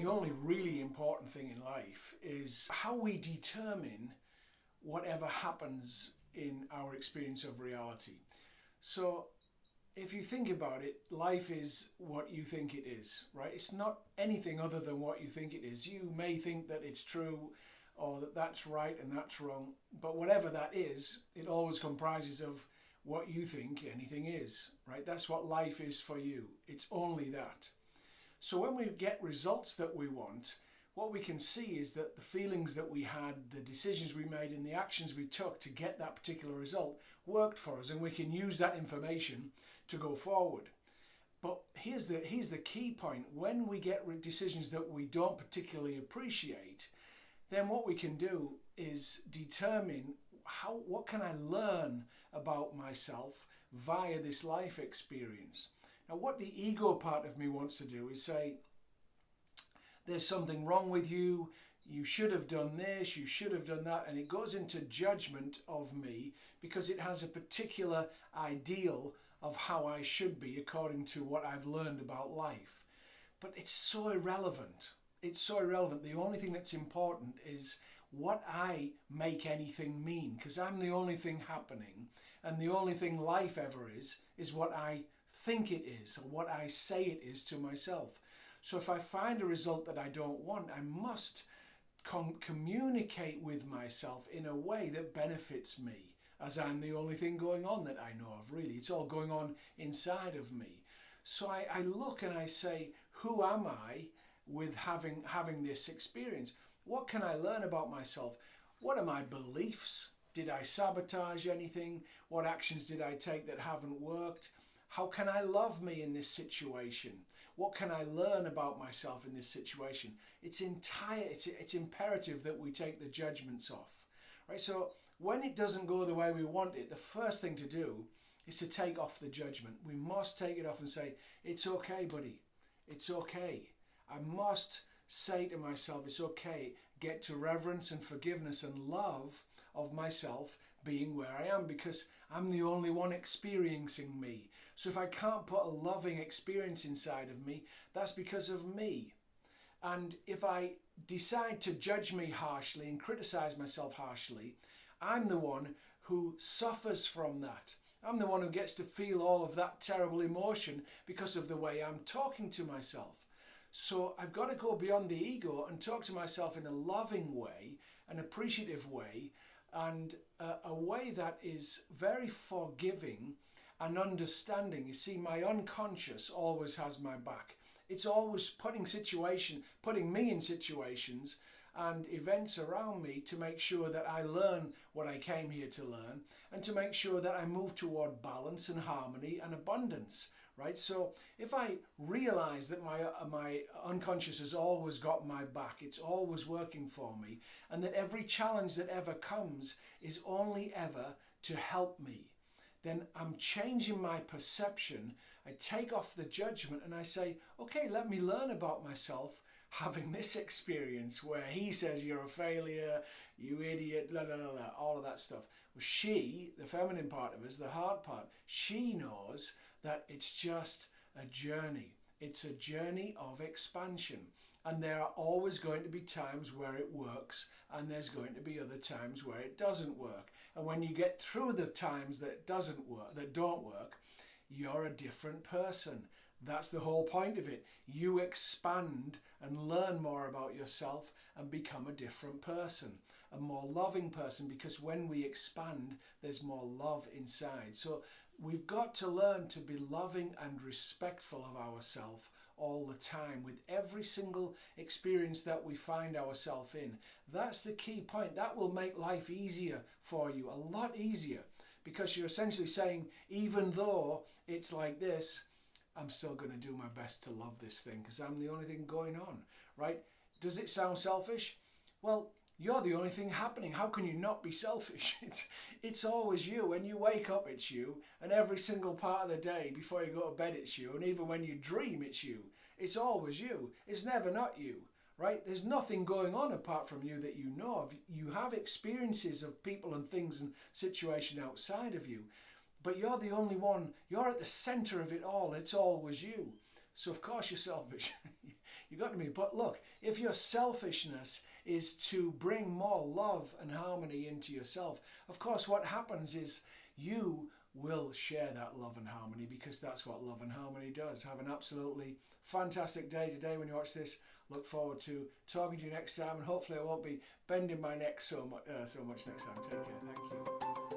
the only really important thing in life is how we determine whatever happens in our experience of reality. So if you think about it, life is what you think it is, right? It's not anything other than what you think it is. You may think that it's true or that that's right and that's wrong, but whatever that is, it always comprises of what you think anything is, right? That's what life is for you. It's only that. So when we get results that we want, what we can see is that the feelings that we had, the decisions we made and the actions we took to get that particular result worked for us, and we can use that information to go forward. But here's the key point. When we get decisions that we don't particularly appreciate, then what we can do is determine what can I learn about myself via this life experience. Now, what the ego part of me wants to do is say, there's something wrong with you, you should have done this, you should have done that, and it goes into judgment of me because it has a particular ideal of how I should be according to what I've learned about life. But it's so irrelevant. It's so irrelevant. The only thing that's important is what I make anything mean, because I'm the only thing happening, and the only thing life ever is what I think it is, or what I say it is to myself. So if I find a result that I don't want, I must communicate with myself in a way that benefits me, as I'm the only thing going on that I know of, really. It's all going on inside of me. So I look and I say, who am I with having this experience? What can I learn about myself? What are my beliefs? Did I sabotage anything? What actions did I take that haven't worked? How can I love me in this situation? What can I learn about myself in this situation? It's imperative that we take the judgments off, right? So when it doesn't go the way we want it, the first thing to do is to take off the judgment. We must take it off and say, it's okay, buddy. It's okay. I must say to myself, it's okay. Get to reverence and forgiveness and love of myself being where I am, because I'm the only one experiencing me. So if I can't put a loving experience inside of me, that's because of me. And if I decide to judge me harshly and criticize myself harshly, I'm the one who suffers from that. I'm the one who gets to feel all of that terrible emotion because of the way I'm talking to myself. So I've got to go beyond the ego and talk to myself in a loving way, an appreciative way, and a way that is very forgiving and understanding. You see, my unconscious always has my back. It's always putting me in situations and events around me to make sure that I learn what I came here to learn, and to make sure that I move toward balance and harmony and abundance, right? So if I realize that my unconscious has always got my back, it's always working for me, and that every challenge that ever comes is only ever to help me, then I'm changing my perception. I take off the judgment and I say, okay, let me learn about myself having this experience where he says you're a failure, you idiot, blah, blah, blah, blah, all of that stuff. Well, she, the feminine part of us, the hard part, she knows that it's just a journey. It's a journey of expansion. And there are always going to be times where it works, and there's going to be other times where it doesn't work. And when you get through the times that don't work, you're a different person. That's the whole point of it. You expand and learn more about yourself and become a different person, a more loving person, because when we expand, there's more love inside. So we've got to learn to be loving and respectful of ourselves all the time with every single experience that we find ourselves in. That's the key point. That will make life easier for you, a lot easier, because you're essentially saying, even though it's like this, I'm still going to do my best to love this thing because I'm the only thing going on, right? Does it sound selfish? Well, you're the only thing happening. How can you not be selfish? It's always you. When you wake up, it's you. And every single part of the day, before you go to bed, it's you. And even when you dream, it's you. It's always you. It's never not you, right? There's nothing going on apart from you that you know of. You have experiences of people and things and situations outside of you. But you're the only one. You're at the center of it all. It's always you. So of course you're selfish. You've got to be. But look, if your selfishness is to bring more love and harmony into yourself, of course what happens is you will share that love and harmony, because that's what love and harmony does. Have an absolutely fantastic day today when you watch this. Look forward to talking to you next time, and hopefully I won't be bending my neck so much next time. Take care. Thank you.